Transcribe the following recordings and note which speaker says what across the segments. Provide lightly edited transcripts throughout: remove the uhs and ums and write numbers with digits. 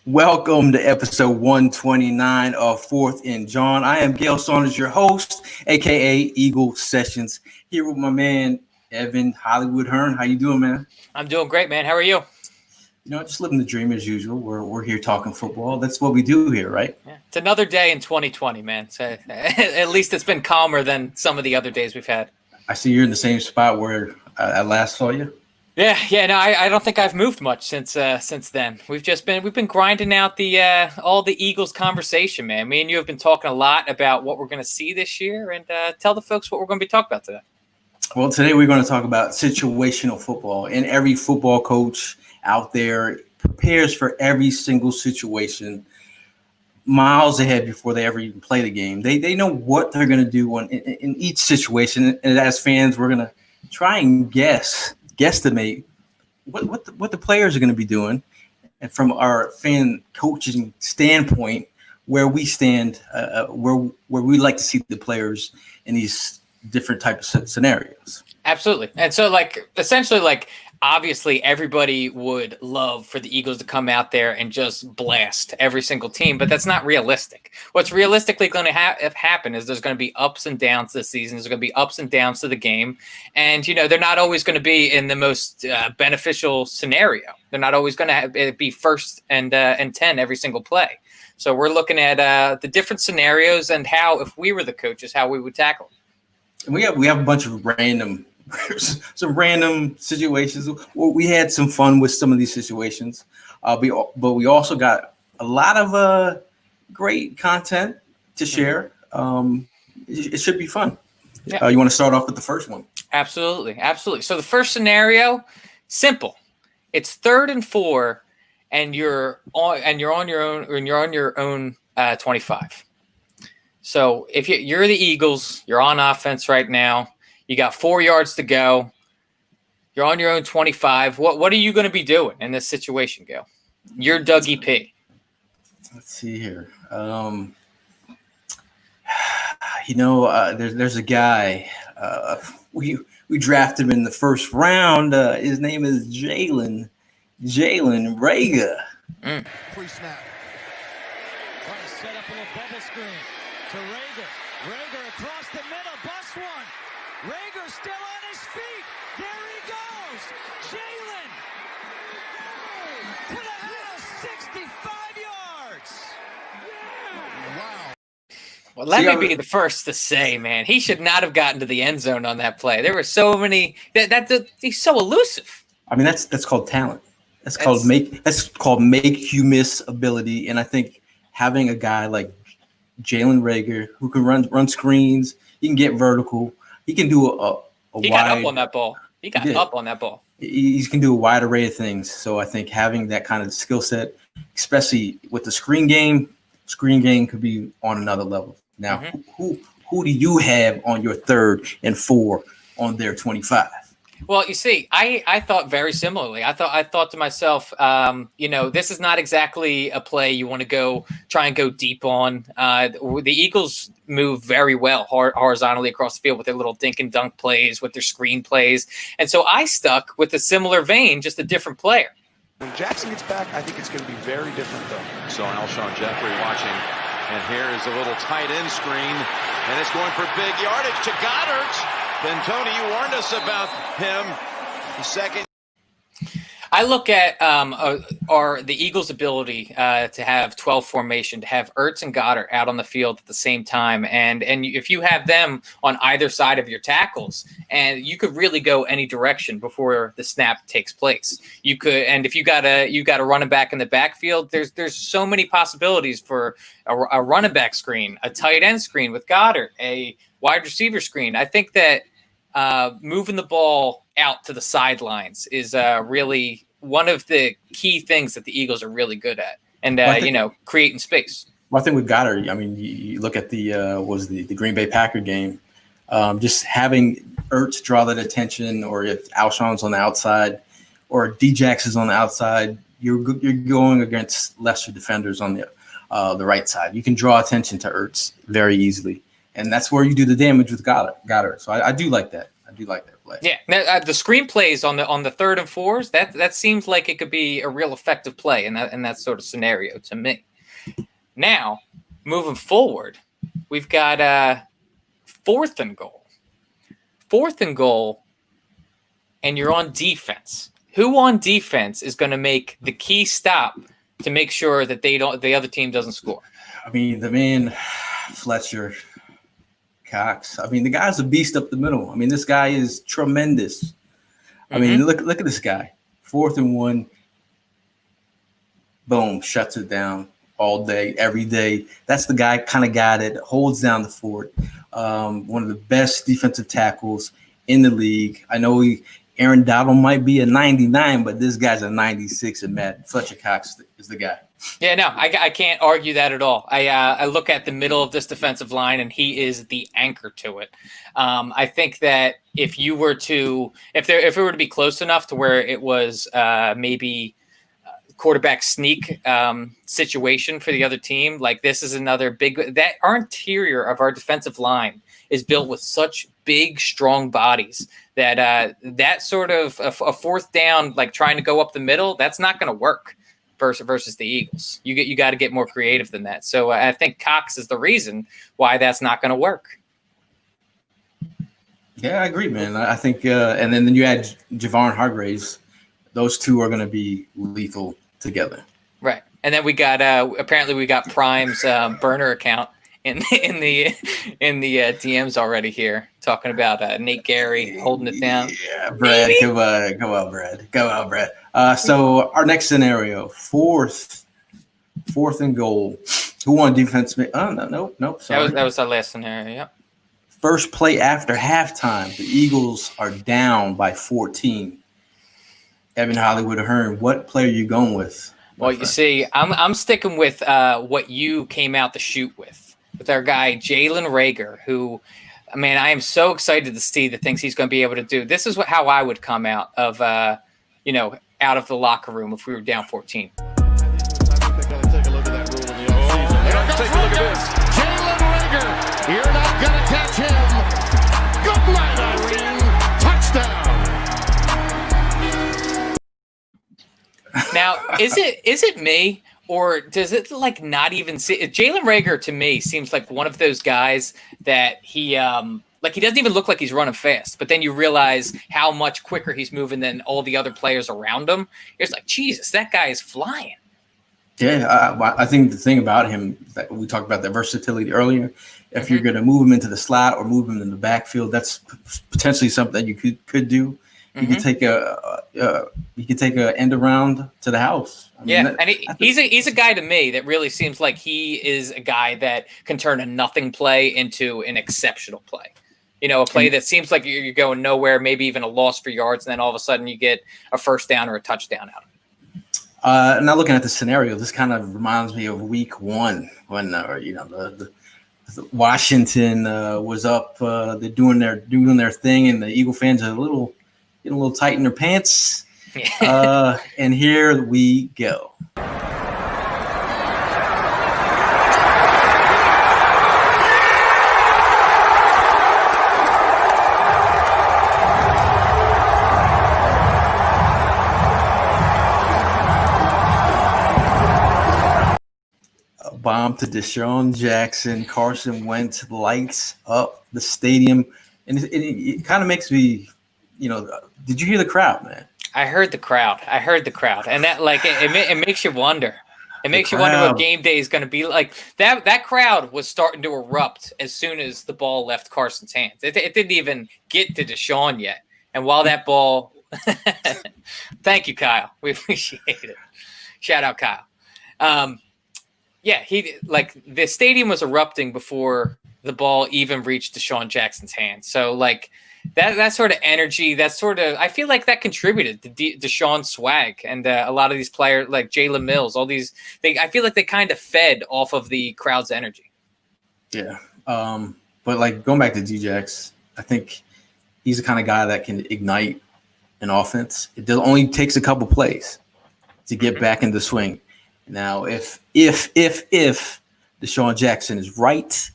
Speaker 1: Welcome to episode 129 of Fourth and John. I am Gayle Saunders, your host, aka Eagle Sessions, here with my man Evan Hollywood Hearn. How you doing, man?
Speaker 2: I'm doing great, man. How are you?
Speaker 1: Just living the dream as usual. We're here talking football. That's what we do here, right?
Speaker 2: Yeah. It's another day in 2020, man. So at least it's been calmer than some of the other days we've had.
Speaker 1: I see you're in the same spot where I last saw you.
Speaker 2: Yeah. No, I don't think I've moved much since then. We've been grinding out the all the Eagles conversation, man. Me and you have been talking a lot about what we're going to see this year, and tell the folks what we're going to be talking about today.
Speaker 1: Well, today we're going to talk about situational football, and every football coach out there prepares for every single situation miles ahead before they ever even play the game. They know what they're going to do in each situation, and as fans, we're going to try and guesstimate what the players are going to be doing, and from our fan coaching standpoint, where we stand, where we like to see the players in these different types of scenarios.
Speaker 2: Absolutely. And so essentially obviously everybody would love for the Eagles to come out there and just blast every single team, but that's not realistic. What's realistically going to happen is there's going to be ups and downs this season. There's going to be ups and downs to the game. And, they're not always going to be in the most beneficial scenario. They're not always going to be first and 10 every single play. So we're looking at the different scenarios and how, if we were the coaches, how we would tackle them.
Speaker 1: And we have a bunch of some random situations. Well, we had some fun with some of these situations, but we also got a lot of great content to share. It should be fun. Yeah. You want to start off with the first one?
Speaker 2: Absolutely. So the first scenario, simple. It's 3rd and 4, and you're on your own 25. So if you're the Eagles, you're on offense right now. You got 4 yards to go. You're on your own 25. What are you going to be doing in this situation, Gayle? You're Dougie P.
Speaker 1: Let's see here. There's a guy. We drafted him in the first round. His name is Gayle Rager.
Speaker 3: Pre-snap. Trying to set up a little bubble screen to Rager. Rager across the middle, bust one. Rager still on his feet. There he goes. Jalen to the house, 65 yards. Wow.
Speaker 2: Well, let me be the first to say, man, he should not have gotten to the end zone on that play. There were so many. He's so elusive.
Speaker 1: I mean, that's called talent. That's called make you miss ability. And I think having a guy like Jalen Rager who can run screens, he can get vertical. He can do
Speaker 2: He got up on that ball. He can do a wide array of things. So I think having that kind of skill set, especially with the screen game could be on another level. Now, who do you have on your 3rd and 4 on their 25? Well, you see, I thought very similarly. I thought to myself, this is not exactly a play you want to try and go deep on. The Eagles move very well horizontally across the field with their little dink and dunk plays, with their screen plays. And so I stuck with a similar vein, just a different player.
Speaker 4: When Jackson gets back, I think it's going to be very different, though. So Alshon Jeffrey watching. And here is a little tight end screen. And it's going for big yardage to Goddard. Then, Tony, you warned us about him. The second.
Speaker 2: I look at the Eagles' ability to have 12 formation, to have Ertz and Goddard out on the field at the same time, and if you have them on either side of your tackles, and you could really go any direction before the snap takes place. You could, and if you got a running back in the backfield, there's so many possibilities for a running back screen, a tight end screen with Goddard, a wide receiver screen. I think that moving the ball out to the sidelines is really one of the key things that the Eagles are really good at, and creating space.
Speaker 1: Well, I think with Goddard, I mean, you look at the Green Bay Packer game, just having Ertz draw that attention, or if Alshon's on the outside, or Djax is on the outside, you're going against lesser defenders on the right side. You can draw attention to Ertz very easily, and that's where you do the damage with Goddard. So I do like that. I do like that play.
Speaker 2: Yeah, the screenplays on the 3rd and 4s, that seems like it could be a real effective play in that sort of scenario to me. Now, moving forward, we've got 4th and goal. 4th and goal, and you're on defense. Who on defense is going to make the key stop to make sure that the other team doesn't score?
Speaker 1: I mean, the man Fletcher Cox. I mean, the guy's a beast up the middle. I mean, this guy is tremendous. I mean, look at this guy. 4th and 1. Boom, shuts it down all day, every day. That's the kind of guy that holds down the fort. One of the best defensive tackles in the league. I know Aaron Donald might be a 99, but this guy's a 96, and Matt Fletcher Cox is the guy.
Speaker 2: Yeah, no, I can't argue that at all. I look at the middle of this defensive line, and he is the anchor to it. I think that if it were to be close enough to where it was maybe quarterback sneak situation for the other team, like this is another big. That our interior of our defensive line is built with such big, strong bodies that that sort of a 4th down, like trying to go up the middle, that's not going to work. Versus the Eagles, you got to get more creative than that. So I think Cox is the reason why that's not going to work.
Speaker 1: Yeah, I agree, man. I think, and then you add Javon Hargraves; those two are going to be lethal together.
Speaker 2: Right, and then we got apparently we got Prime's burner account in the DMs already here, talking about Nate Gary holding it down.
Speaker 1: Yeah, Brad, go out, Brad. So our next scenario, 4th and goal. Who on defense? Oh, no. Sorry.
Speaker 2: That was our last scenario. Yep.
Speaker 1: First play after halftime, the Eagles are down by 14. Evan Hollywood Hearn, what play are you going with?
Speaker 2: Well, you see, I'm sticking with what you came out to shoot with our guy Jalen Reagor, who, man, I am so excited to see the things he's going to be able to do. This is how I would come out of out of the locker room if we were down 14.
Speaker 3: I think they got to take a look at that rule in the offseason.
Speaker 4: Take a look at this.
Speaker 3: Jalen Reagor, you're not going to catch him. Good night, Irene. Touchdown.
Speaker 2: Now, is it me, or does it like not even see Jalen Reagor? To me, seems like one of those guys that he doesn't even look like he's running fast, but then you realize how much quicker he's moving than all the other players around him. It's like, Jesus, that guy is flying.
Speaker 1: Yeah, I think the thing about him that we talked about, the versatility earlier. If you're going to move him into the slot or move him in the backfield, that's potentially something that you could do. You could take a end around to the house. I mean,
Speaker 2: and he's a guy to me that really seems like he is a guy that can turn a nothing play into an exceptional play. A play that seems like you're going nowhere, maybe even a loss for yards, and then all of a sudden you get a first down or a touchdown out of it.
Speaker 1: Now looking at the scenario, this kind of reminds me of Week 1 when the Washington was up, they're doing their thing, and the Eagle fans are getting a little tight in their pants. And here we go. Bomb to Deshaun Jackson. Carson Wentz lights up the stadium. And it kind of makes me, did you hear the crowd, man?
Speaker 2: I heard the crowd. And that, like, it makes you wonder. It makes you wonder what game day is going to be like. That crowd was starting to erupt as soon as the ball left Carson's hands. It didn't even get to Deshaun yet. And while that ball – thank you, Kyle. We appreciate it. Shout out, Kyle. Yeah, the stadium was erupting before the ball even reached Deshaun Jackson's hands. So that sort of energy, I feel like that contributed to Deshaun's swag, and a lot of these players like Jalen Mills, I feel like they kind of fed off of the crowd's energy.
Speaker 1: Yeah, but going back to Djax, I think he's the kind of guy that can ignite an offense. It only takes a couple plays to get back in the swing. Now, if Deshaun Jackson is right,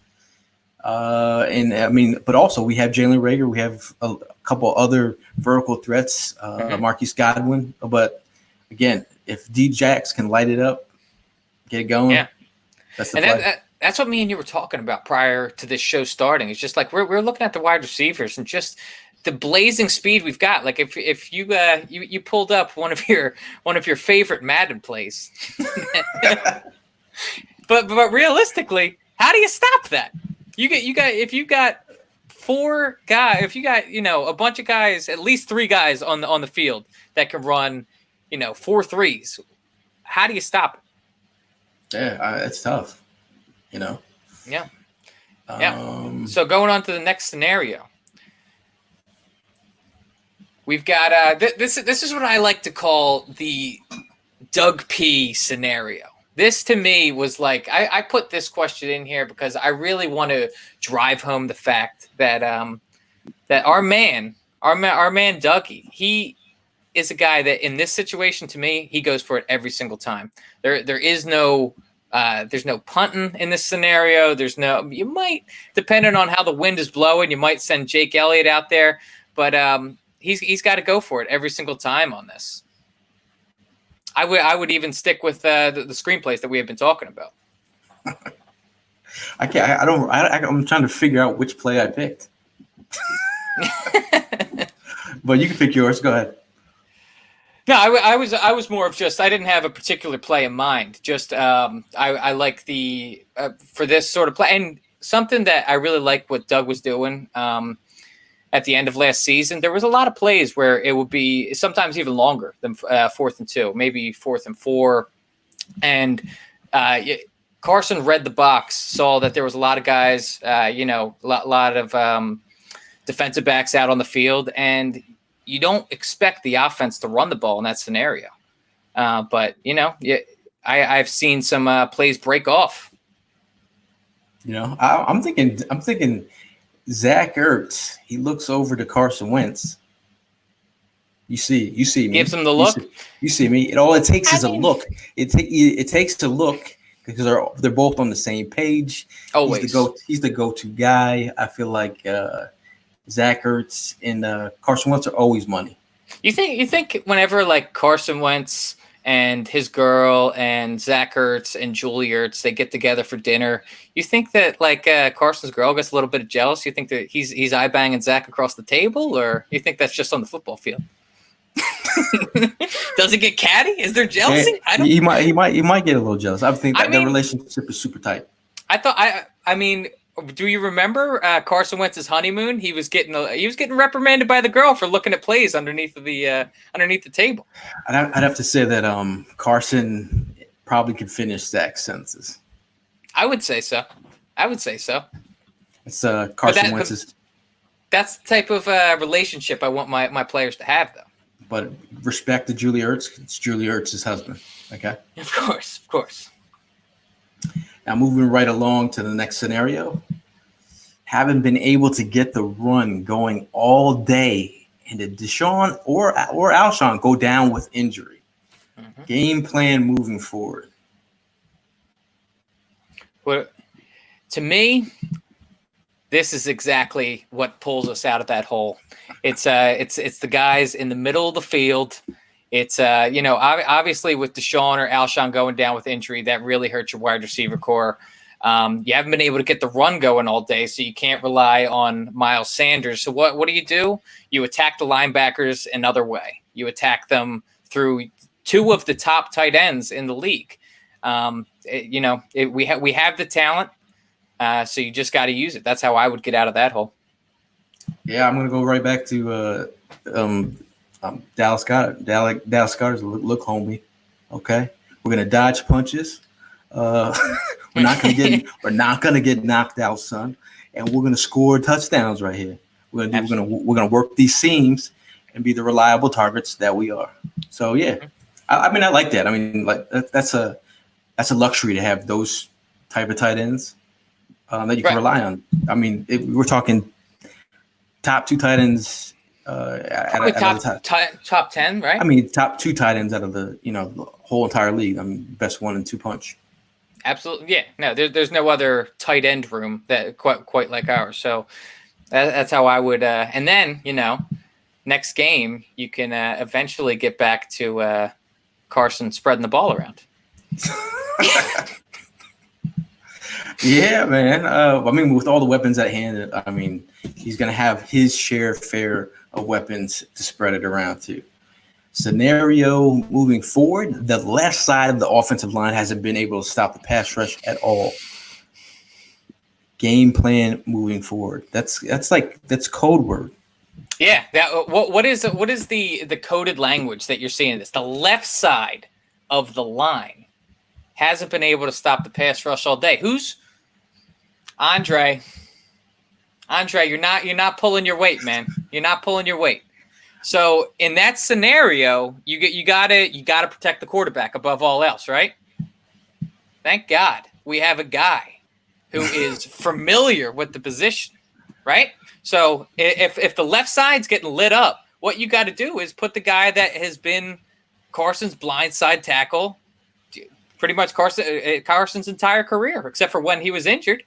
Speaker 1: And I mean, but also we have Jalen Reagor. We have a couple other vertical threats, Marquise Godwin. But again, if D-Jax can light it up, get it going, that's the play.
Speaker 2: That's what me and you were talking about prior to this show starting. It's just like we're looking at the wide receivers and just the blazing speed we've got. Like if you pulled up one of your favorite Madden plays, but realistically, how do you stop that? If you got four guys, if you got a bunch of guys, at least three guys on the field that can run 4 3s, how do you stop it?
Speaker 1: Yeah, it's tough.
Speaker 2: Yeah. So going on to the next scenario, we've got this is what I like to call the Doug P scenario. This to me was like I put this question in here because I really want to drive home the fact that that our man Dougie, he is a guy that in this situation, to me, he goes for it every single time. There is no there's no punting in this scenario. You might, depending on how the wind is blowing, you might send Jake Elliott out there, but he's got to go for it every single time on this. I would even stick with the screenplays that we have been talking about.
Speaker 1: I'm trying to figure out which play I picked. But you can pick yours. Go ahead.
Speaker 2: No, I was more of just I didn't have a particular play in mind. Just I like the for this sort of play, and something that I really like what Doug was doing at the end of last season. There was a lot of plays where it would be sometimes even longer than 4th and 2, maybe 4th and 4, and Carson read the box, saw that there was a lot of guys, a lot of defensive backs out on the field, and you don't expect the offense to run the ball in that scenario. But I've seen some plays break off.
Speaker 1: I'm thinking Zach Ertz. He looks over to Carson Wentz. You see me.
Speaker 2: Gives him the look.
Speaker 1: You see me. It takes is a look. It takes a look because they're both on the same page.
Speaker 2: Always.
Speaker 1: He's the go-to guy. I feel like Zach Ertz and Carson Wentz are always money.
Speaker 2: You think whenever like Carson Wentz and his girl and Zach Ertz and Julie Ertz, they get together for dinner, you think that like Carson's girl gets a little bit jealous? You think that he's eye-banging Zach across the table, or you think that's just on the football field? Does it get catty? Is there jealousy?
Speaker 1: He might get a little jealous. I think their relationship is super tight.
Speaker 2: I mean, do you remember Carson Wentz's honeymoon? He was getting reprimanded by the girl for looking at plays underneath the table.
Speaker 1: I'd have to say that Carson probably could finish Zach's sentences.
Speaker 2: I would say so.
Speaker 1: It's Carson Wentz's.
Speaker 2: That's the type of relationship I want my players to have, though.
Speaker 1: But respect to Julie Ertz. It's Julie Ertz's husband. Okay.
Speaker 2: Of course.
Speaker 1: Now, moving right along to the next scenario, haven't been able to get the run going all day, and did Deshaun or Alshon go down with injury? Mm-hmm. Game plan moving forward.
Speaker 2: Well, to me, this is exactly what pulls us out of that hole. It's the guys in the middle of the field. It's obviously with Deshaun or Alshon going down with injury, that really hurts your wide receiver core. You haven't been able to get the run going all day, so you can't rely on Miles Sanders. So what do? You attack the linebackers another way. You attack them through two of the top tight ends in the league. We have the talent, so you just got to use it. That's how I would get out of that hole.
Speaker 1: Yeah, I'm gonna go right back to Dallas Goedert. Dallas Goedert's look homie. Okay, we're gonna dodge punches. We're not gonna get knocked out, son, and we're gonna score touchdowns right here. We're gonna work these seams and be the reliable targets that we are. So yeah, I mean I like that. I mean like that's a luxury to have those type of tight ends that you can rely on. I mean we're talking top 2 tight ends.
Speaker 2: Top 10, right?
Speaker 1: I mean, top 2 tight ends out of the whole entire league. I mean, best 1 and 2 punch.
Speaker 2: Absolutely. Yeah. No, there's no other tight end room that quite like ours. So that's how I would. And then, next game, you can eventually get back to Carson spreading the ball around.
Speaker 1: Yeah, man. I mean, with all the weapons at hand, I mean, he's going to have his fair of weapons to spread it around to. Scenario moving forward, the left side of the offensive line hasn't been able to stop the pass rush at all. Game plan moving forward. That's code word.
Speaker 2: Yeah. What is the coded language that you're seeing? This the left side of the line hasn't been able to stop the pass rush all day. Who's Andre? Andre, you're not pulling your weight, man. You're not pulling your weight. So in that scenario, you gotta protect the quarterback above all else, right? Thank God we have a guy who is familiar with the position, right? So if the left side's getting lit up, what you got to do is put the guy that has been Carson's blindside tackle pretty much Carson's entire career, except for when he was injured.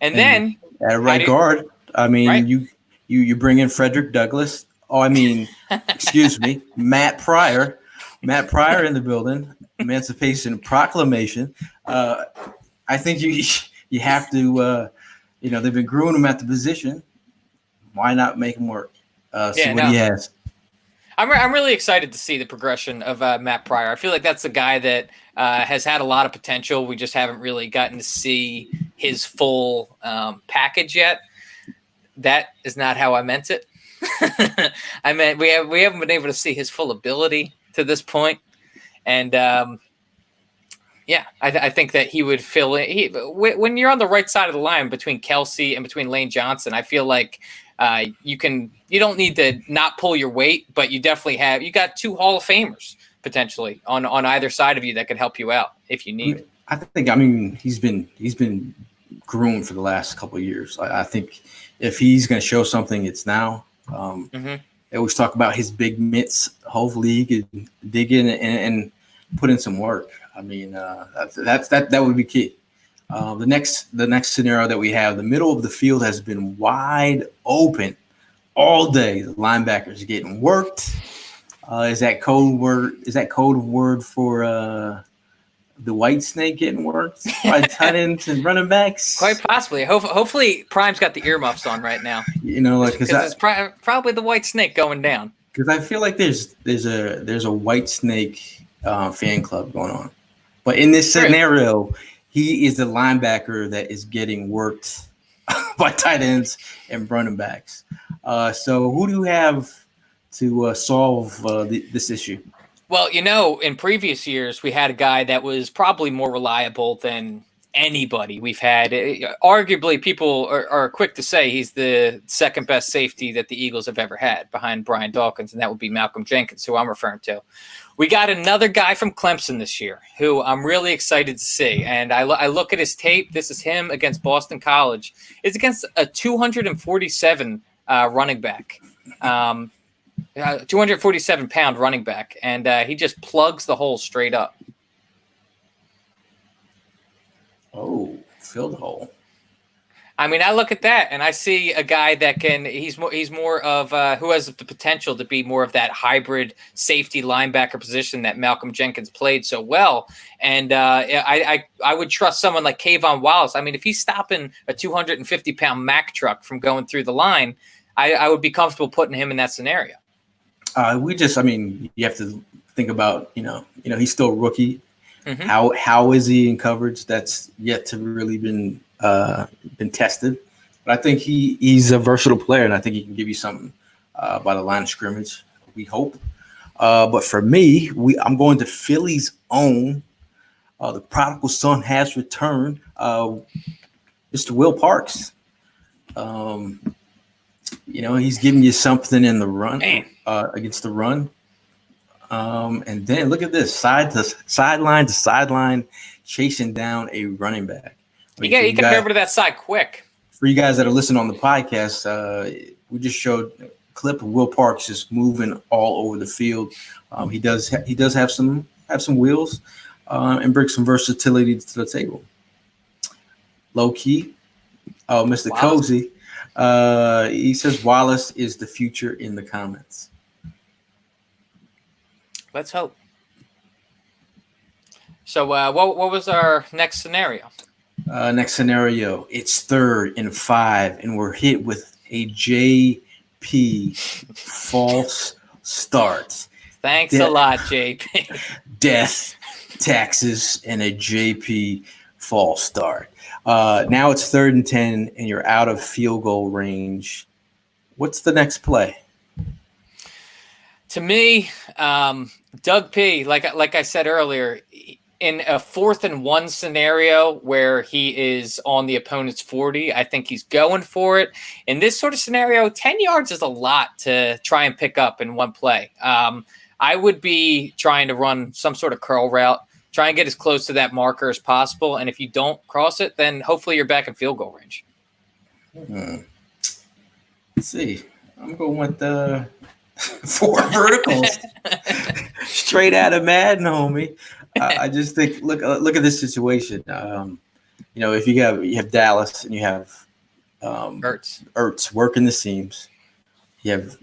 Speaker 2: And then
Speaker 1: at right guard, I mean,
Speaker 2: right?
Speaker 1: you bring in Frederick Douglass. Oh, I mean, excuse me, Matt Pryor in the building. Emancipation Proclamation. I think you have to, they've been grooming him at the position. Why not make him work? See what he has.
Speaker 2: I'm really excited to see the progression of Matt Pryor. I feel like that's a guy that has had a lot of potential. We just haven't really gotten to see his full package yet. That is not how I meant it. I meant we haven't been able to see his full ability to this point. And I think that he would fill in. When you're on the right side of the line between Kelsey and between Lane Johnson, I feel like you don't need to not pull your weight, but you got two Hall of Famers potentially on either side of you that could help you out if you need.
Speaker 1: I think he's been groomed for the last couple of years. I think if he's going to show something, it's now. They always talk about his big mitts. Hopefully he could dig in and put in some work. I mean, that would be key. The next scenario that we have, the middle of the field has been wide open all day. The linebackers are getting worked. Is that code word for the white snake getting worked by tight ends and running backs?
Speaker 2: Quite possibly. Hopefully, Prime's got the earmuffs on right now. Because it's probably the white snake going down.
Speaker 1: Because I feel like there's a white snake fan club going on, but in this scenario, he is the linebacker that is getting worked by tight ends and running backs. So who do you have to solve this issue?
Speaker 2: Well, in previous years, we had a guy that was probably more reliable than anybody we've had. Arguably, people are quick to say he's the second best safety that the Eagles have ever had behind Brian Dawkins, and that would be Malcolm Jenkins, who I'm referring to. We got another guy from Clemson this year who I'm really excited to see. And I look at his tape. This is him against Boston College. It's against a 247 running back. 247-pound running back, and he just plugs the hole straight up.
Speaker 1: Oh, fill the hole.
Speaker 2: I mean, I look at that and I see a guy that he's more of who has the potential to be more of that hybrid safety linebacker position that Malcolm Jenkins played so well. And I would trust someone like Kayvon Wallace. I mean, if he's stopping a 250-pound Mack truck from going through the line, I would be comfortable putting him in that scenario.
Speaker 1: You have to think about, he's still a rookie.
Speaker 2: Mm-hmm.
Speaker 1: How is he in coverage? That's yet to really been tested. But I think he's a versatile player, and I think he can give you something by the line of scrimmage. We hope. But for me, I'm going to Philly's own. The prodigal son has returned. Mr. Will Parks. He's giving you something in the run against the run. And then look at this, sideline to sideline, chasing down a running back.
Speaker 2: You got to get over to that side quick.
Speaker 1: For you guys that are listening on the podcast, we just showed a clip of Will Parks just moving all over the field. He does have some wheels and bring some versatility to the table. low key. Oh, Mr.
Speaker 2: Wallace.
Speaker 1: Cozy. He says Wallace is the future in the comments.
Speaker 2: Let's hope. So what was our next scenario?
Speaker 1: Next scenario, it's 3rd and 5, and we're hit with a JP false start.
Speaker 2: Thanks a lot, JP.
Speaker 1: Death, taxes, and a JP false start. Now it's 3rd and 10, and you're out of field goal range. What's the next play?
Speaker 2: To me, Doug P, like I said earlier, in a 4th and 1 scenario where he is on the opponent's 40, I think he's going for it. In this sort of scenario, 10 yards is a lot to try and pick up in one play. I would be trying to run some sort of curl route, try and get as close to that marker as possible. And if you don't cross it, then hopefully you're back in field goal range.
Speaker 1: Let's see. I'm going with the 4 verticals. Straight out of Madden, homie. I just think look at this situation. If you have Dallas and you have Ertz working the seams, you have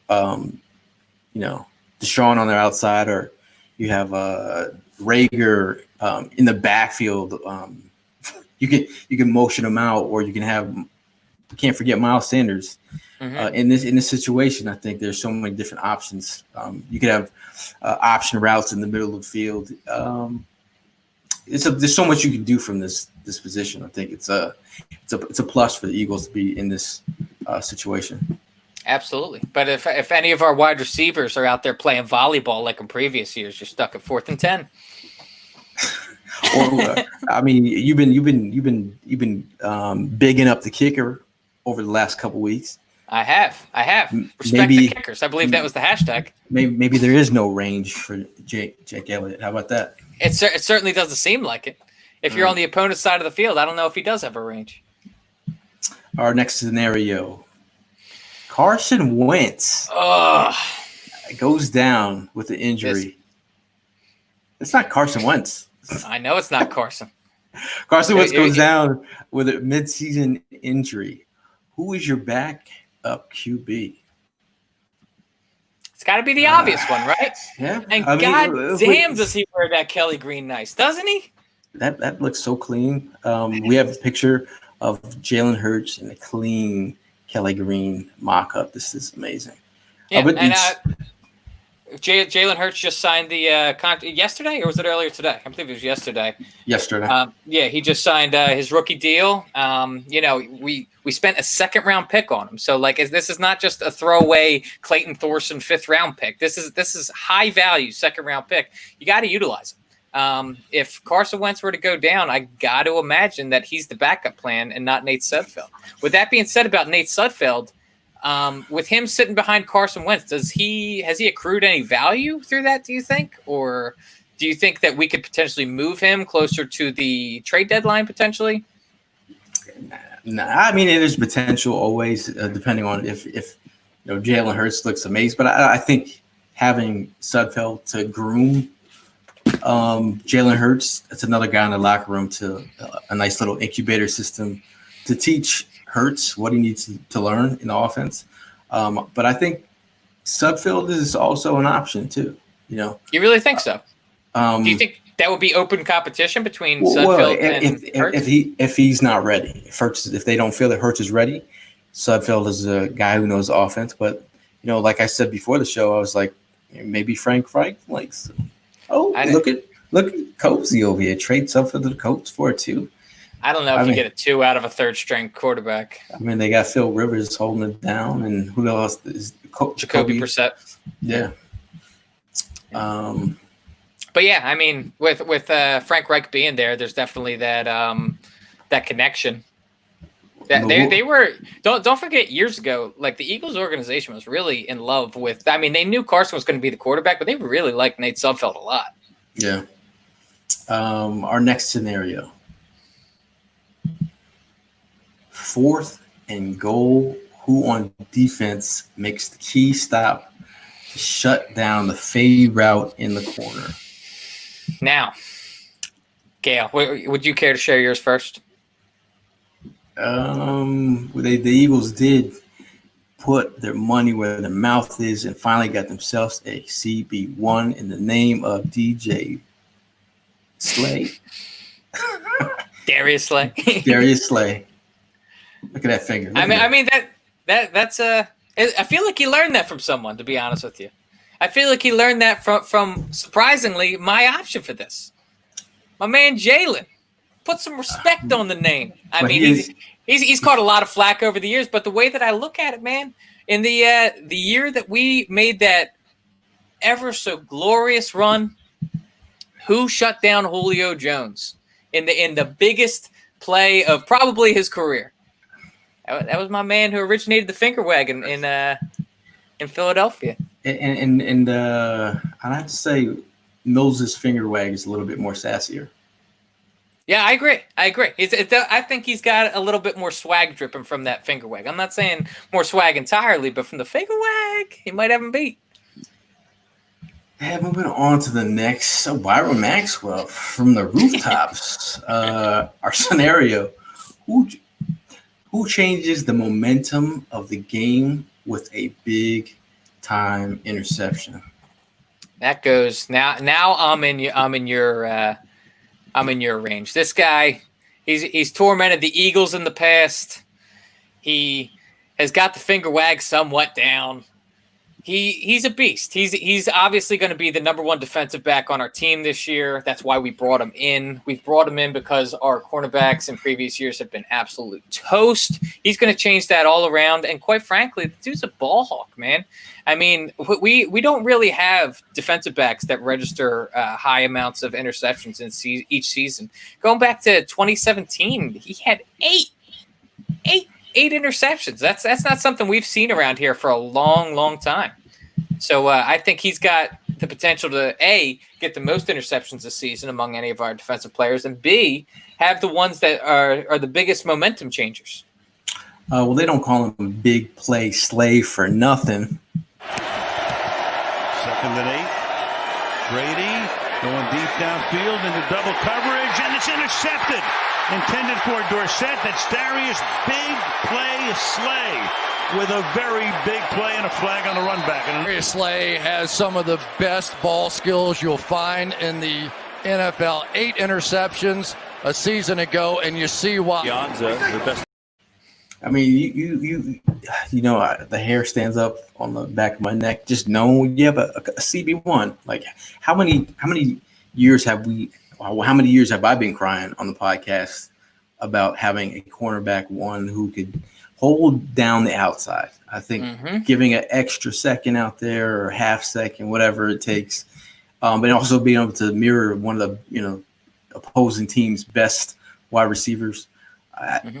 Speaker 1: Deshaun on their outside, or you have Rager in the backfield. You can motion them out, or you can have. You can't forget Miles Sanders. In this situation, I think there's so many different options. You could have option routes in the middle of the field. There's so much you can do from this position. I think it's a plus for the Eagles to be in this situation.
Speaker 2: Absolutely. But if any of our wide receivers are out there playing volleyball like in previous years, you're stuck at 4th and 10.
Speaker 1: You've been bigging up the kicker over the last couple weeks.
Speaker 2: I have. Respect the kickers. I believe that was the hashtag.
Speaker 1: Maybe there is no range for Jake Elliott. How about that?
Speaker 2: It certainly doesn't seem like it. If you're on the opponent's side of the field, I don't know if he does have a range.
Speaker 1: Our next scenario. Carson Wentz goes down with an injury. It's not Carson Wentz.
Speaker 2: I know it's not Carson.
Speaker 1: Carson Wentz goes down with a midseason injury. Who is your backup QB?
Speaker 2: It's got to be the obvious one, right?
Speaker 1: Yeah.
Speaker 2: And damn, does he wear that Kelly green nice, doesn't he?
Speaker 1: That looks so clean. We have a picture of Jalen Hurts in a clean Kelly green mock-up. This is amazing.
Speaker 2: Yeah, Jalen Hurts just signed the contract yesterday, or was it earlier today? I believe it was yesterday.
Speaker 1: Yesterday.
Speaker 2: He just signed his rookie deal. We spent a 2nd-round pick on him, so this is not just a throwaway Clayton Thorson 5th-round pick. This is high value 2nd-round pick. You got to utilize him. If Carson Wentz were to go down, I got to imagine that he's the backup plan and not Nate Sudfeld. With that being said about Nate Sudfeld. With him sitting behind Carson Wentz, has he accrued any value through that, do you think? Or do you think that we could potentially move him closer to the trade deadline potentially?
Speaker 1: Nah, there's potential always, depending on if Jalen Hurts looks amazing. But I think having Sudfeld to groom Jalen Hurts, that's another guy in the locker room to a nice little incubator system to teach Hurts what he needs to learn in the offense. But I think Sudfeld is also an option too. You
Speaker 2: really think so? Do you think that would be open competition between Sudfeld and Hurts?
Speaker 1: If he's not ready, if they don't feel that Hurts is ready, Sudfeld is a guy who knows offense. But like I said before the show, I was like, maybe Frank likes. Look at Cozy over here. Trade Sudfeld to the Colts for it too.
Speaker 2: I don't know if you get a 2 out of a 3rd-string quarterback.
Speaker 1: They got Phil Rivers holding it down, and who else is
Speaker 2: Jacoby Brissett?
Speaker 1: Yeah.
Speaker 2: But yeah, with Frank Reich being there, there's definitely that connection. They were don't forget years ago, the Eagles organization was really in love with. They knew Carson was going to be the quarterback, but they really liked Nate Sudfeld a lot.
Speaker 1: Yeah. Our next scenario. 4th and goal. Who on defense makes the key stop to shut down the fade route in the corner?
Speaker 2: Now, Gayle, would you care to share yours first?
Speaker 1: The Eagles did put their money where their mouth is and finally got themselves a CB1 in the name of DJ Slay.
Speaker 2: Darius Slay.
Speaker 1: Darius Slay. Look at that finger.
Speaker 2: I mean that's I feel like he learned that from someone, to be honest with you. I feel like he learned that from surprisingly my option for this. My man Jalen. Put some respect on the name. I mean, he's caught a lot of flack over the years, but the way that I look at it, man, in the year that we made that ever so glorious run, who shut down Julio Jones in the biggest play of probably his career? That was my man who originated the finger wagging in Philadelphia.
Speaker 1: And I'd have to say Mills' finger wag is a little bit more sassier.
Speaker 2: Yeah, I agree. I think he's got a little bit more swag dripping from that finger wag. I'm not saying more swag entirely, but from the finger wag, he might have him beat.
Speaker 1: Yeah, moving on to the next. So Byron Maxwell from the rooftops. Our scenario: who changes the momentum of the game with a big time interception?
Speaker 2: That goes now. I'm in your range. This guy, he's tormented the Eagles in the past. He has got the finger wag somewhat down. He's a beast. He's obviously going to be the number one defensive back on our team this year. That's why we brought him in. We've brought him in because our cornerbacks in previous years have been absolute toast. He's going to change that all around. And quite frankly, the dude's a ball hawk, man. I mean, we don't really have defensive backs that register high amounts of interceptions in each season. Going back to 2017, he had eight interceptions. That's not something we've seen around here for a long time. So I think he's got the potential to A, get the most interceptions this season among any of our defensive players, and B, have the ones that are the biggest momentum changers.
Speaker 1: Well, they don't call him Big Play Slay for nothing.
Speaker 5: 2nd and 8. Brady going deep downfield into double coverage, and it's intercepted. Intended for Dorsett. That's Darius Big Play Slay with a very big play and a flag on the run back. And
Speaker 6: Darius Slay has some of the best ball skills you'll find in the NFL. 8 interceptions a season ago, and you see why.
Speaker 5: The best.
Speaker 1: I mean, you know, the hair stands up on the back of my neck just knowing you have a CB1. Like, how many years have how many years have I been crying on the podcast about having a cornerback one who could hold down the outside? I think giving an extra second out there or half second, whatever it takes, but also being able to mirror one of the opposing team's best wide receivers.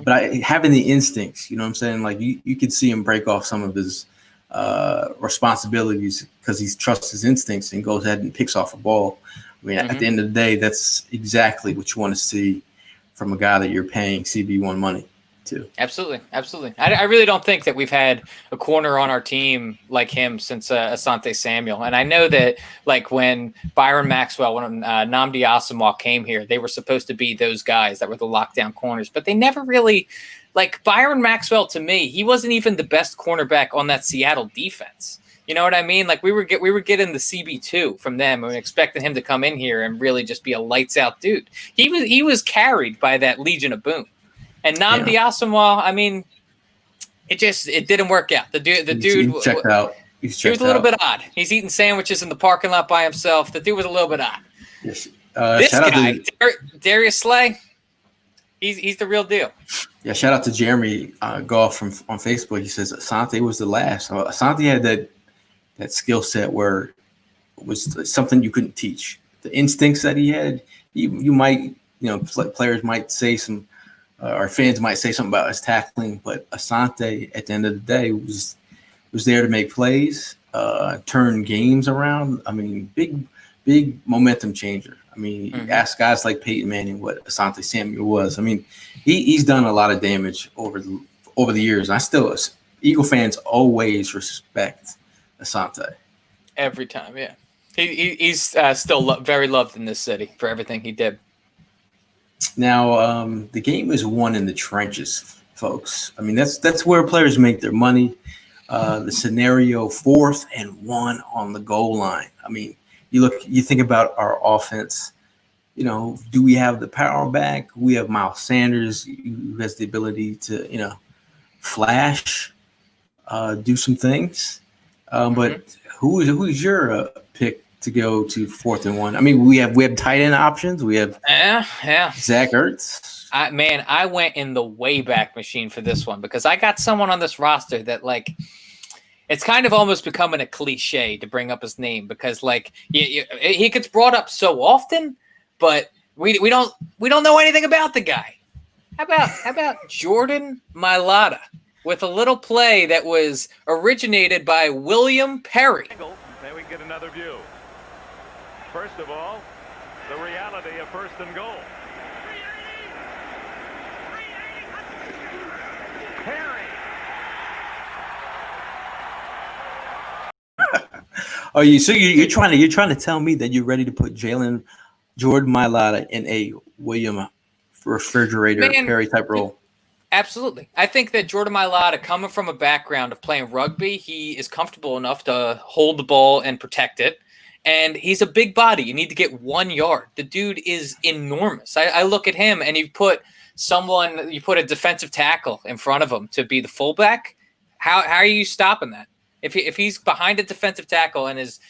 Speaker 1: But having the instincts, you know what I'm saying? Like you could see him break off some of his responsibilities because he trusts his instincts and goes ahead and picks off a ball. I mean, at the end of the day, that's exactly what you want to see from a guy that you're paying CB1 money to.
Speaker 2: Absolutely. I really don't think that we've had a corner on our team like him since Asante Samuel. And I know that, like, when Byron Maxwell, when Nnamdi Asomugha came here, they were supposed to be those guys that were the lockdown corners, but they never really, like, Byron Maxwell, to me, he wasn't even the best cornerback on that Seattle defense. You know what I mean? Like, we were getting the CB2 from them and expecting him to come in here and really just be a lights out dude. He was carried by that Legion of Boom. And Nnamdi Asomugha, I mean, it didn't work out. The dude
Speaker 1: checked out. He was
Speaker 2: a little bit odd. He's eating sandwiches in the parking lot by himself. The dude was a little bit odd.
Speaker 1: Yes.
Speaker 2: This guy, Darius Slay, he's the real deal.
Speaker 1: Yeah, shout out to Jeremy Goff on Facebook. He says Asante was the last. Asante had that skill set where it was something you couldn't teach. The instincts that he had, you might, players might say some, or fans might say something about his tackling, but Asante at the end of the day was there to make plays, turn games around. I mean, big momentum changer. I mean, ask guys like Peyton Manning what Asante Samuel was. I mean, he's done a lot of damage over the years. Eagle fans always respect Asante.
Speaker 2: Every time, yeah. He's still very loved in this city for everything he did.
Speaker 1: Now, the game is won in the trenches folks. I mean, that's where players make their money. The scenario 4th and 1 on the goal line. I mean, you think about our offense. You know, do we have the power back? We have Miles Sanders, who has the ability to, flash, do some things. But who's your pick to go to 4th and 1? I mean, we have tight end options. We have Zach Ertz.
Speaker 2: I went in the Wayback Machine for this one because I got someone on this roster that it's kind of almost becoming a cliche to bring up his name because he gets brought up so often, but we don't know anything about the guy. How about Jordan Mailata with a little play that was originated by William Perry?
Speaker 7: There we get another view. First of all, the reality of 1st and goal.
Speaker 1: Oh, you're trying to tell me that you're ready to put Jordan Mailata in a William Refrigerator Perry type role?
Speaker 2: Absolutely. I think that Jordan Mailata, coming from a background of playing rugby, he is comfortable enough to hold the ball and protect it. And he's a big body. You need to get 1 yard. The dude is enormous. I look at him and you put a defensive tackle in front of him to be the fullback. How are you stopping that? If he's behind a defensive tackle and is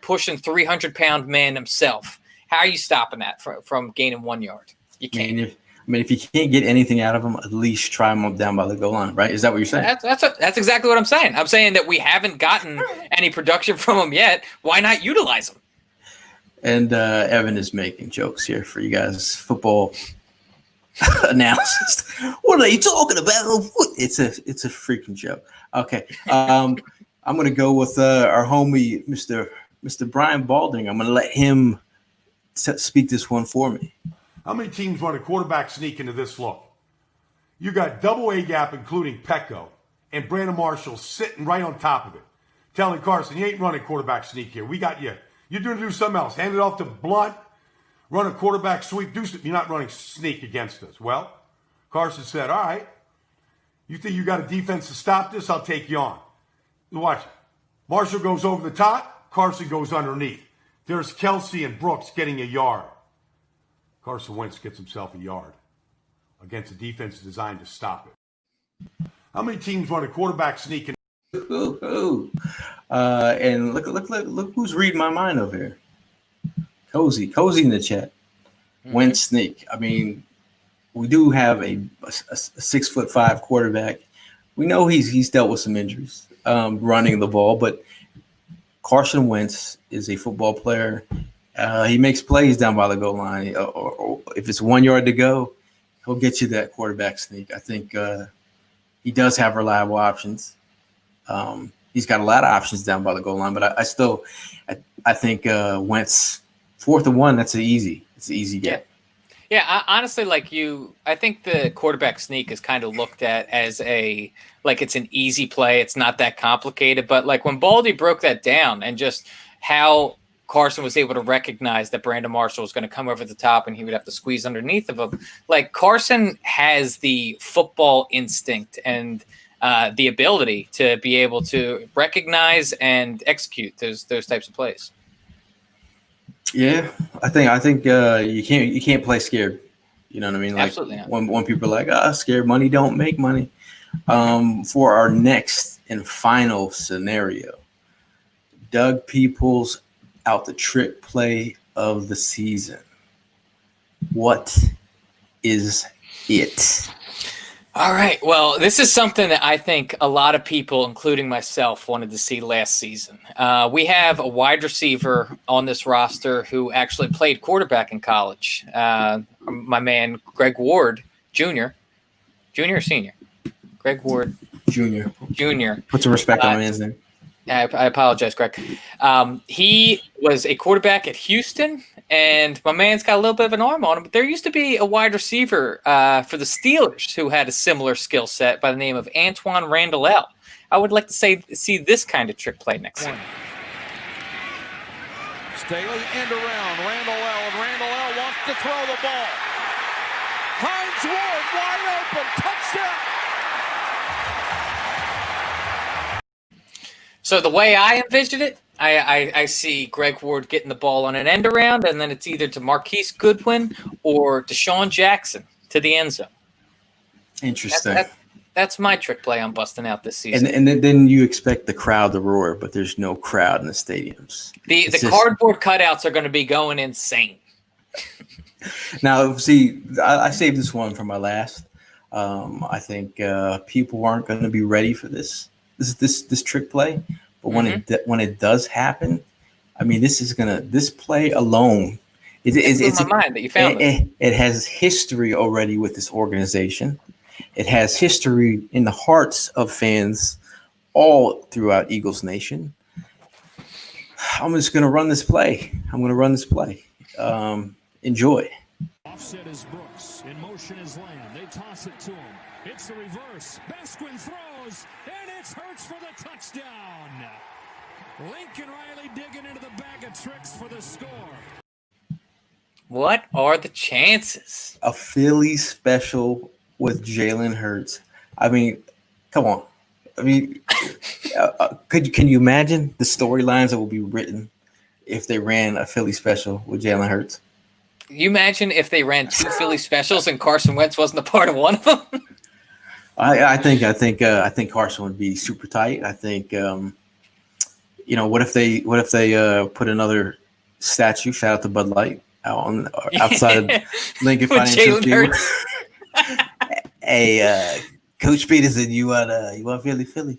Speaker 2: pushing 300-pound man himself, how are you stopping that from gaining 1 yard? You can't.
Speaker 1: If you can't get anything out of him, at least try him up down by the goal line, right? Is that what you're saying?
Speaker 2: That's exactly what I'm saying. I'm saying that we haven't gotten any production from him yet. Why not utilize him?
Speaker 1: And Evan is making jokes here for you guys. Football analysis. What are you talking about? It's a freaking joke. Okay. I'm going to go with our homie, Mr. Brian Balding. I'm going to let him speak this one for me.
Speaker 8: How many teams run a quarterback sneak into this look? You got double A gap, including Petco, and Brandon Marshall sitting right on top of it, telling Carson, you ain't running quarterback sneak here. We got you. You're doing to do something else. Hand it off to Blunt. Run a quarterback sweep. You're not running sneak against us. Well, Carson said, all right. You think you got a defense to stop this? I'll take you on. Watch. Marshall goes over the top. Carson goes underneath. There's Kelsey and Brooks getting a yard. Carson Wentz gets himself a yard against a defense designed to stop it. How many teams run a quarterback sneak?
Speaker 1: And look who's reading my mind over here. Cozy in the chat. Wentz sneak. I mean, we do have a 6'5" quarterback. We know he's dealt with some injuries running the ball, but Carson Wentz is a football player. He makes plays down by the goal line. Or if it's 1 yard to go, he'll get you that quarterback sneak. I think he does have reliable options. He's got a lot of options down by the goal line, but I think Wentz 4th and 1. It's an easy get.
Speaker 2: Yeah, honestly, I think the quarterback sneak is kind of looked at as it's an easy play. It's not that complicated. But when Baldy broke that down and just how Carson was able to recognize that Brandon Marshall was going to come over the top and he would have to squeeze underneath of him. Carson has the football instinct and the ability to be able to recognize and execute those types of plays.
Speaker 1: Yeah, I think you can't play scared. You know what I mean?
Speaker 2: Absolutely not.
Speaker 1: When people are like, scared money don't make money. For our next and final scenario, Doug Peoples out the trick play of the season. What is it?
Speaker 2: All right. Well, this is something that I think a lot of people, including myself, wanted to see last season. We have a wide receiver on this roster who actually played quarterback in college. My man, Greg Ward, Jr. Junior or senior? Greg Ward.
Speaker 1: Junior.
Speaker 2: Put
Speaker 1: some respect on his name.
Speaker 2: I apologize, Greg. He was a quarterback at Houston, and my man's got a little bit of an arm on him. But there used to be a wide receiver for the Steelers who had a similar skill set by the name of Antoine Randall. I would like to see this kind of trick play next season.
Speaker 3: Staley end around Randall and Randall wants to throw the ball. Hines Here's Ward, wide open, touchdown.
Speaker 2: So the way I envisioned it, I see Greg Ward getting the ball on an end around, and then it's either to Marquise Goodwin or Deshaun Jackson to the end zone.
Speaker 1: Interesting.
Speaker 2: That's my trick play I'm busting out this season.
Speaker 1: And then you expect the crowd to roar, but there's no crowd in the stadiums.
Speaker 2: The cardboard cutouts are going to be going insane.
Speaker 1: Now, see, I saved this one for my last. I think people aren't going to be ready for this trick play, but when it does happen, I mean, this play alone. It's
Speaker 2: in my mind that you found it.
Speaker 1: It has history already with this organization. It has history in the hearts of fans all throughout Eagles Nation. I'm just going to run this play. Enjoy.
Speaker 3: Offset is Brooks. In motion is Lamb. They toss it to him. It's the reverse. Besquin throws, and it's Hurts for the touchdown. Lincoln Riley digging into the bag of tricks for the score.
Speaker 2: What are the chances?
Speaker 1: A Philly special with Jalen Hurts. I mean, come on. I mean, can you imagine the storylines that will be written if they ran a Philly special with Jalen Hurts?
Speaker 2: You imagine if they ran 2 Philly specials and Carson Wentz wasn't a part of one of them?
Speaker 1: I think Carson would be super tight. I think what if they put another statue, shout out to Bud Light, outside of Lincoln Financial Field. Hey, Coach Peterson, you want Philly?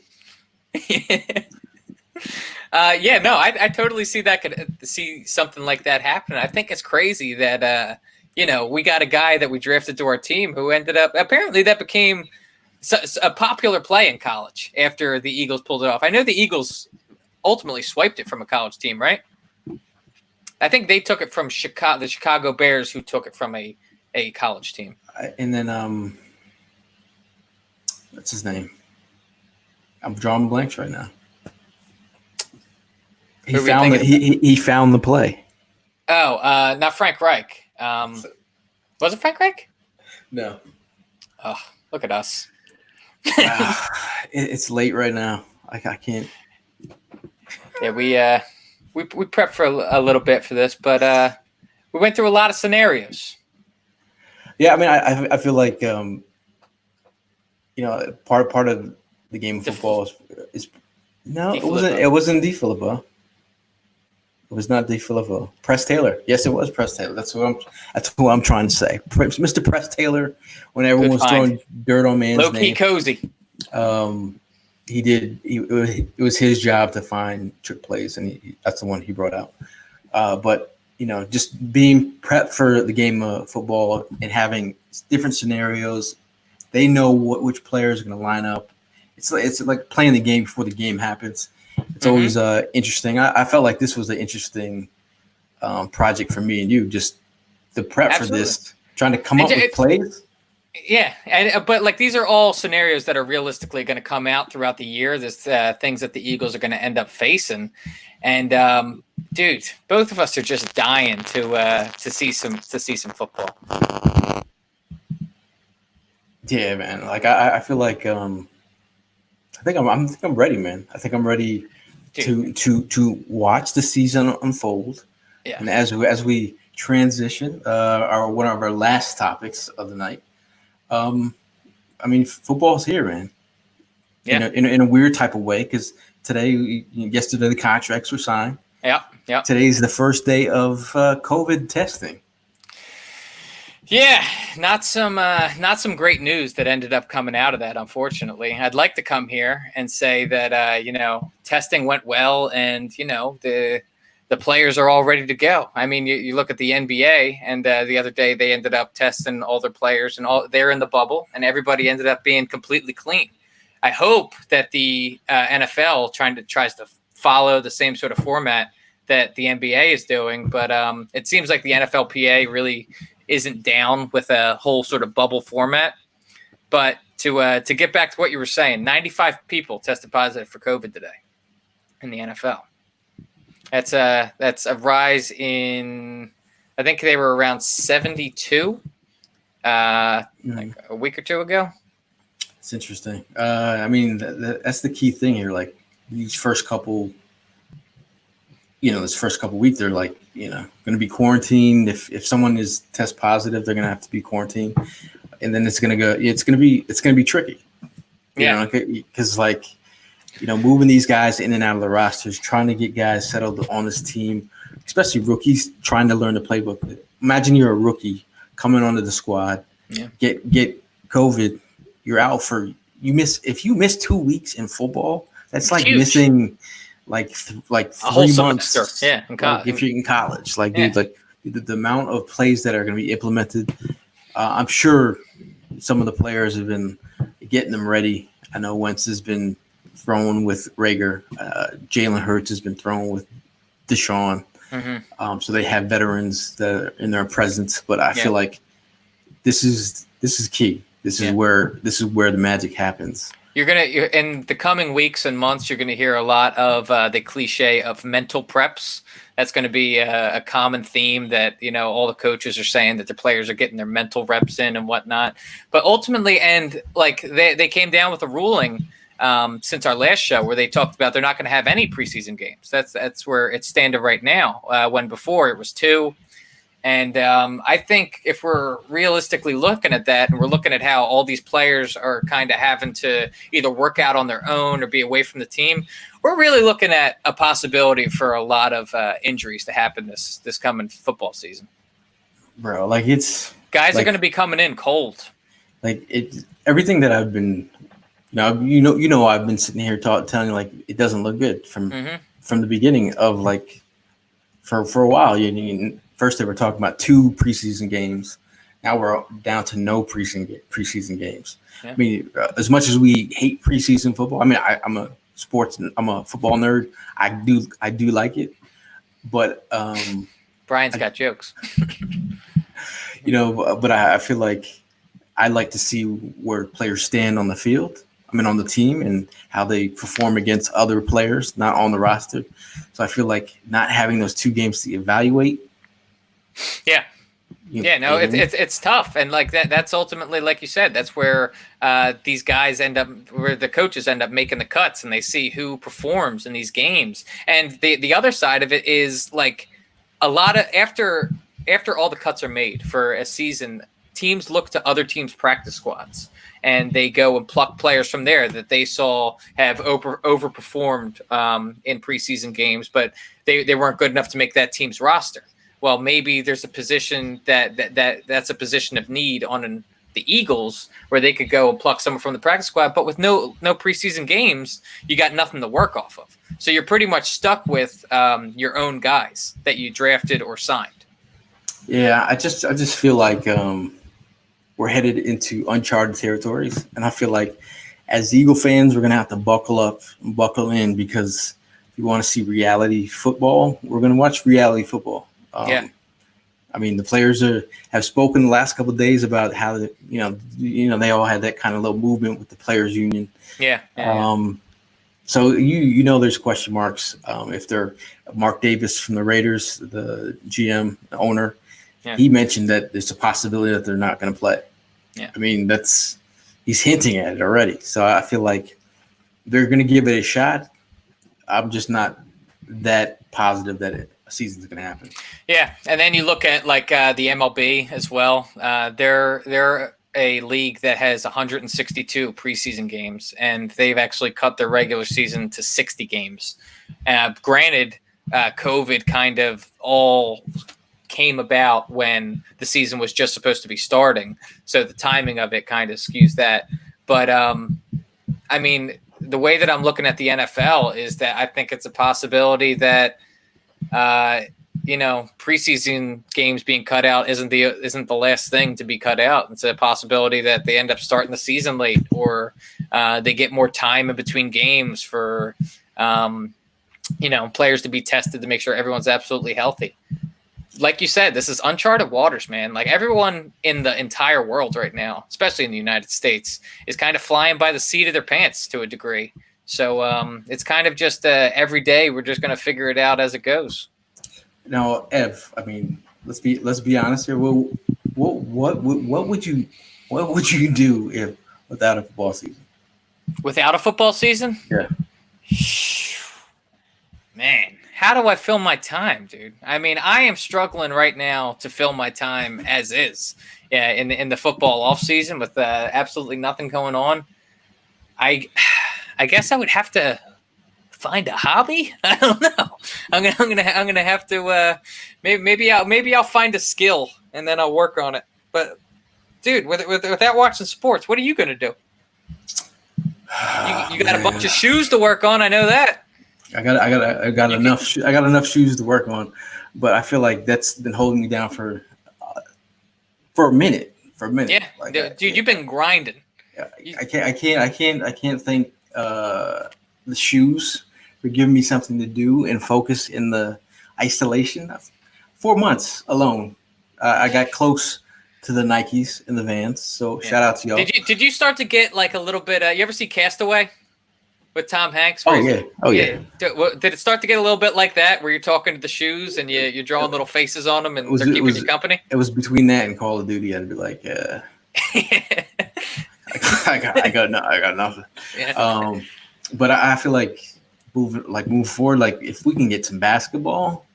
Speaker 2: I totally see that. Could see something like that happen. I think it's crazy that we got a guy that we drafted to our team who ended up apparently that became a popular play in college after the Eagles pulled it off. I know the Eagles ultimately swiped it from a college team, right? I think they took it from the Chicago Bears, who took it from a college team.
Speaker 1: And then what's his name? I'm drawing blanks right now. He found the play.
Speaker 2: Oh, not Frank Reich. Was it Frank Reich?
Speaker 1: No.
Speaker 2: Oh, look at us.
Speaker 1: It's late right now. I can't.
Speaker 2: Yeah, we prepped for a little bit for this, but we went through a lot of scenarios.
Speaker 1: Yeah, I mean, I feel like part of the game of football is no, it wasn't DeFilippo. It was not DeFilippo. Press Taylor. Yes, it was Press Taylor. That's who I'm trying to say. Mr. Press Taylor, when everyone was throwing dirt on man's name.
Speaker 2: Low-key cozy.
Speaker 1: He did. It was his job to find trick plays, and that's the one he brought out. But just being prepped for the game of football and having different scenarios, they know which players are going to line up. It's like playing the game before the game happens. It's always interesting. I felt like this was an interesting project for me and you, just the prep for this, trying to come up with plays.
Speaker 2: Yeah, but like these are all scenarios that are realistically going to come out throughout the year. There's things that the Eagles are going to end up facing, and dude, both of us are just dying to see some football.
Speaker 1: Yeah, man. Like I feel like I think I'm ready, man. I think I'm ready to watch the season unfold.
Speaker 2: Yeah.
Speaker 1: And as we transition, one of our last topics of the night. I mean, football's here, man.
Speaker 2: Yeah.
Speaker 1: In a weird type of way, because yesterday the contracts were signed.
Speaker 2: Yeah.
Speaker 1: Today's the first day of COVID testing.
Speaker 2: Yeah, not some great news that ended up coming out of that, unfortunately. I'd like to come here and say that testing went well, and the players are all ready to go. I mean, you look at the NBA, and the other day they ended up testing all their players, and they're in the bubble, and everybody ended up being completely clean. I hope that the NFL tries to follow the same sort of format that the NBA is doing, but it seems like the NFLPA really isn't down with a whole sort of bubble format. But to get back to what you were saying, 95 people tested positive for COVID today in the NFL. That's a rise in, I think they were around 72 like a week or two ago.
Speaker 1: It's interesting. I mean, that's the key thing here. Like these first couple, this first couple weeks, they're like, going to be quarantined. If someone is test positive, they're going to have to be quarantined, and then it's going to be tricky. Because moving these guys in and out of the rosters, trying to get guys settled on this team, especially rookies trying to learn the playbook. Imagine you're a rookie coming onto the squad, get COVID, you're out if you miss 2 weeks in football, that's like huge. Missing like 3 months.
Speaker 2: Semester. Yeah,
Speaker 1: if you're in college, dude, the amount of plays that are going to be implemented, I'm sure some of the players have been getting them ready. I know Wentz has been thrown with Rager. Jalen Hurts has been thrown with Deshaun.
Speaker 2: Mm-hmm.
Speaker 1: So they have veterans that are in their presence, but I feel like this is key. This is where the magic happens.
Speaker 2: You're in the coming weeks and months, you're gonna hear a lot of the cliche of mental preps. That's going to be a common theme that all the coaches are saying that the players are getting their mental reps in and whatnot. But ultimately, and they came down with a ruling since our last show where they talked about they're not going to have any preseason games. That's where it's standing right now. When before it was 2. And I think if we're realistically looking at that and we're looking at how all these players are kind of having to either work out on their own or be away from the team, we're really looking at a possibility for a lot of injuries to happen this coming football season.
Speaker 1: Bro, guys
Speaker 2: are going to be coming in cold.
Speaker 1: Everything that I've been, I've been sitting here telling you it doesn't look good from the beginning of for a while. First, they were talking about 2 preseason games. Now we're down to no preseason games. Yeah. I mean, as much as we hate preseason football, I mean, I'm a football nerd. I do like it, but
Speaker 2: Brian's got jokes.
Speaker 1: But I feel like I like to see where players stand on the field. I mean, on the team and how they perform against other players not on the roster. So I feel like not having those 2 games to evaluate.
Speaker 2: Yeah. It's tough. And that's ultimately, like you said, that's where these guys where the coaches end up making the cuts and they see who performs in these games. And the other side of it is a lot of after all the cuts are made for a season, teams look to other teams' practice squads and they go and pluck players from there that they saw have overperformed in preseason games, but they weren't good enough to make that team's roster. Well, maybe there's a position that's a position of need on the Eagles where they could go and pluck someone from the practice squad, but with no preseason games, you got nothing to work off of. So you're pretty much stuck with your own guys that you drafted or signed.
Speaker 1: Yeah, I just feel like we're headed into uncharted territories, and I feel like as Eagle fans, we're gonna have to buckle in because if you want to see reality football, we're gonna watch reality football. I mean, the players have spoken the last couple of days about how they all had that kind of little movement with the players' union. So there's question marks. If they're Mark Davis from the Raiders, the GM, the owner, he mentioned that there's a possibility that they're not going to play. I mean, he's hinting at it already. So I feel like they're going to give it a shot. I'm just not that positive that a season's going to happen.
Speaker 2: Yeah, and then you look at the MLB as well. They're a league that has 162 preseason games, and they've actually cut their regular season to 60 games. Granted, COVID kind of all came about when the season was just supposed to be starting, so the timing of it kind of skews that. But I mean, the way that I'm looking at the NFL is that I think it's a possibility that preseason games being cut out isn't the last thing to be cut out. It's a possibility that they end up starting the season late, or they get more time in between games for players to be tested to make sure everyone's absolutely healthy. Like you said, this is uncharted waters, man. Everyone in the entire world right now, especially in the United States, is kind of flying by the seat of their pants to a degree. So it's kind of just every day we're just going to figure it out as it goes.
Speaker 1: Now, Ev, I mean, let's be honest here. What what would you do if without a football season?
Speaker 2: Without a football season?
Speaker 1: Yeah.
Speaker 2: Man, how do I fill my time, dude? I mean, I am struggling right now to fill my time as is. Yeah, in the football off season with absolutely nothing going on. I guess I would have to find a hobby. I don't know. I'm gonna have to maybe I'll find a skill and then I'll work on it. But dude, without watching sports, what are you gonna do? You got a bunch of shoes to work on. I know that.
Speaker 1: I got enough shoes to work on, but I feel like that's been holding me down for a minute.
Speaker 2: Yeah,
Speaker 1: like,
Speaker 2: dude, you've been grinding.
Speaker 1: I can't thank the shoes for giving me something to do and focus in the isolation. 4 months alone, I got close to the Nikes and the Vans. So shout out to y'all.
Speaker 2: Did you start to get like a little bit? You ever see Castaway with Tom Hanks?
Speaker 1: Oh yeah.
Speaker 2: Did it start to get a little bit like that, where you're talking to the shoes and you're drawing little faces on them and they're keeping you company?
Speaker 1: It was between that and Call of Duty. I'd be like, I got nothing.
Speaker 2: Yeah.
Speaker 1: But I feel like move forward. Like if we can get some basketball.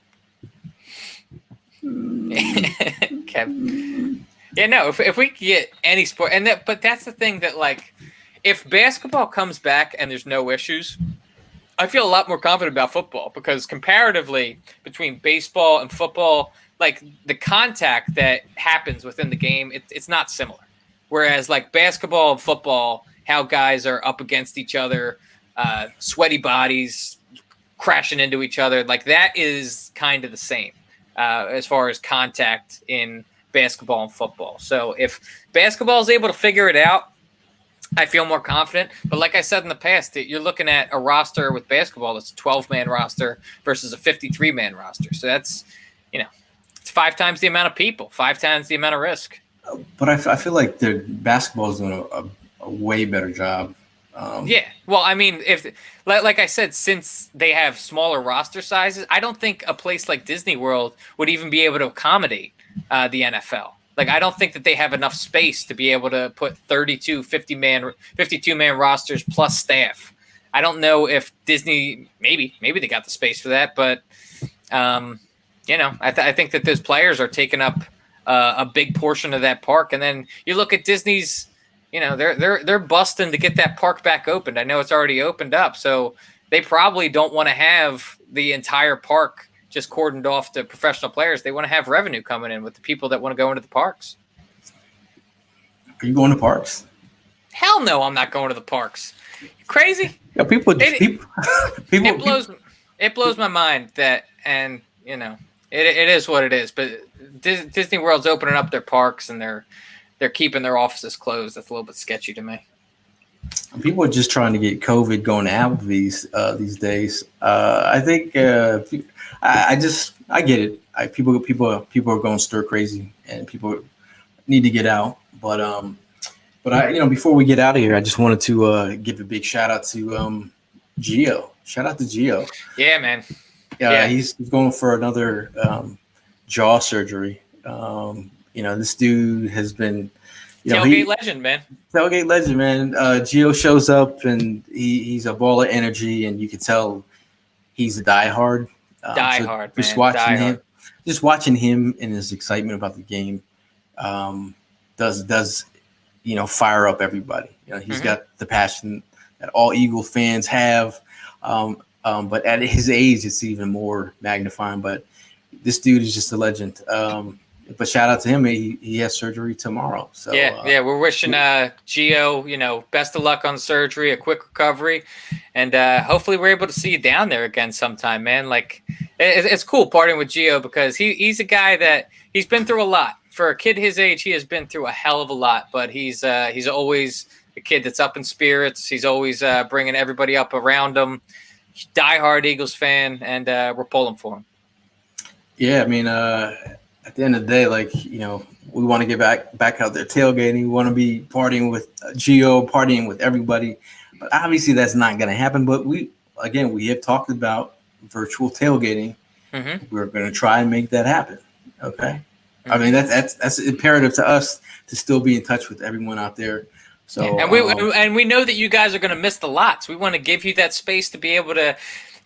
Speaker 2: Kev. Yeah, no. If we could get any sport, but that's the thing that like, if basketball comes back and there's no issues, I feel a lot more confident about football because comparatively between baseball and football, like the contact that happens within the game, it's not similar. Whereas like basketball and football, how guys are up against each other, sweaty bodies crashing into each other, like that is kind of the same as far as contact in basketball and football. So if basketball is able to figure it out, I feel more confident. But like I said in the past, you're looking at a roster with basketball that's a 12-man roster versus a 53-man roster. So that's, it's 5 times the amount of people, 5 times the amount of risk.
Speaker 1: But I feel like the basketball is doing a way better job.
Speaker 2: Yeah. Well, I mean, if like I said, since they have smaller roster sizes, I don't think a place like Disney World would even be able to accommodate the NFL. Like, I don't think that they have enough space to be able to put 32 52-man rosters plus staff. I don't know if Disney, maybe they got the space for that, but I think that those players are taking up a big portion of that park. And then you look at Disney's, they're busting to get that park back opened. I know it's already opened up, so they probably don't want to have the entire park just cordoned off to professional players. They want to have revenue coming in with the people that want to go into the parks.
Speaker 1: Are you going to parks?
Speaker 2: Hell no, I'm not going to the parks. You crazy?
Speaker 1: Yeah,
Speaker 2: It blows my mind that, and it is what it is. But Disney World's opening up their parks and they're keeping their offices closed. That's a little bit sketchy to me.
Speaker 1: People are just trying to get COVID going out these days. I think I get it. People are going stir crazy and people need to get out. But before we get out of here, I just wanted to give a big shout out to Gio. Shout out to Gio.
Speaker 2: Yeah, man.
Speaker 1: Yeah, he's going for another jaw surgery. This dude has been
Speaker 2: tailgate legend, man.
Speaker 1: Tailgate legend, man. Gio shows up and he's a ball of energy, and you can tell he's a diehard. Just watching him and his excitement about the game does fire up everybody. He's got the passion that all Eagle fans have, but at his age, it's even more magnifying. But this dude is just a legend. But shout out to him. He has surgery tomorrow. So
Speaker 2: we're wishing Gio, best of luck on surgery, a quick recovery, and hopefully we're able to see you down there again sometime, man. Like it's cool partying with Gio because he's a guy that he's been through a lot. For a kid his age, he has been through a hell of a lot. But he's always a kid that's up in spirits. He's always bringing everybody up around him. Diehard Eagles fan, and we're pulling for him.
Speaker 1: Yeah, I mean. At the end of the day, we want to get back out there tailgating. We want to be partying with Gio, partying with everybody. But obviously that's not going to happen. But we have talked about virtual tailgating. Mm-hmm. We're going to try and make that happen. Okay. I mean, that's imperative to us to still be in touch with everyone out there. So,
Speaker 2: and we know that you guys are going to miss the lots. We want to give you that space to be able to.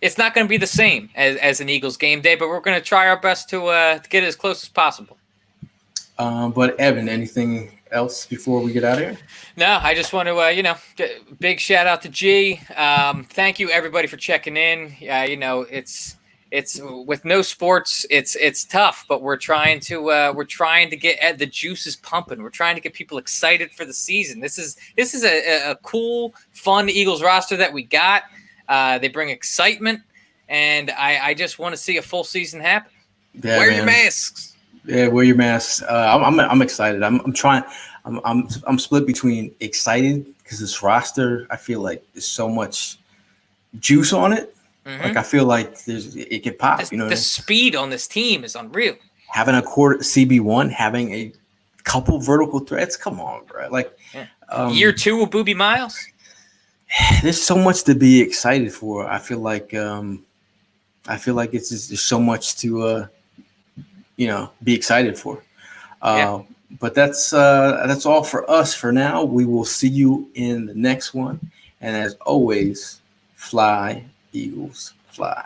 Speaker 2: It's not going to be the same as an Eagles game day, but we're going to try our best to get as close as possible.
Speaker 1: But Evan, anything else before we get out of here?
Speaker 2: No, I just want to, big shout out to G. Thank you everybody for checking in. It's with no sports, it's tough, but we're trying to get the juices pumping. We're trying to get people excited for the season. This is a cool, fun Eagles roster that we got. They bring excitement, and I just want to see a full season happen.
Speaker 1: Yeah,
Speaker 2: Wear
Speaker 1: man.
Speaker 2: your masks.
Speaker 1: Yeah, wear your masks. I'm excited. I'm trying. I'm split between excited because this roster, I feel like there's so much juice on it.
Speaker 2: Mm-hmm.
Speaker 1: Like I feel like it could pop.
Speaker 2: The speed on this team is unreal.
Speaker 1: Having a quarter CB1, having a couple vertical threats. Come on, bro. Like
Speaker 2: year 2 of Boobie Miles.
Speaker 1: There's so much to be excited for. I feel like it's just, there's so much to be excited for. But that's all for us for now. We will see you in the next one. And as always, fly, Eagles, fly.